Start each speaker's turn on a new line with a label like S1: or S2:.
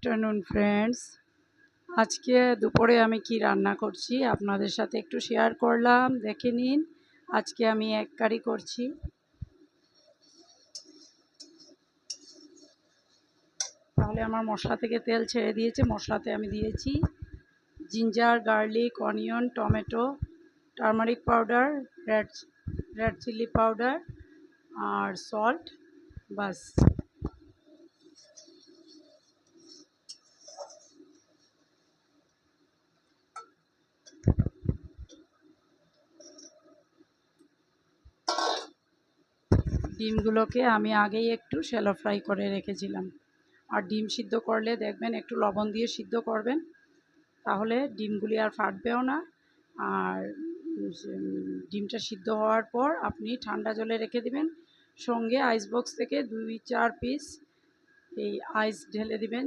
S1: Afternoon friends. আজকে দুপুরে আমি কি রান্না করছি আপনাদের সাথে একটু শেয়ার করলাম, দেখে নিন। আজকে আমি এগ কারি করছি। তাহলে আমার মশলা থেকে তেল ছেড়ে দিয়েছে। মশলাতে আমি দিয়েছি ginger, garlic, onion, tomato, turmeric powder, red chilli powder আর সল্ট, বাস। ডিমগুলোকে আমি আগেই একটু শ্যালো ফ্রাই করে রেখেছিলাম। আর ডিম সিদ্ধ করলে দেখবেন একটু লবণ দিয়ে সিদ্ধ করবেন, তাহলে ডিমগুলি আর ফাটবেও না। আর ডিমটা সিদ্ধ হওয়ার পর আপনি ঠান্ডা জলে রেখে দিবেন। সঙ্গে আইস বক্স থেকে 2-4 পিস এই আইস ঢেলে দিবেন।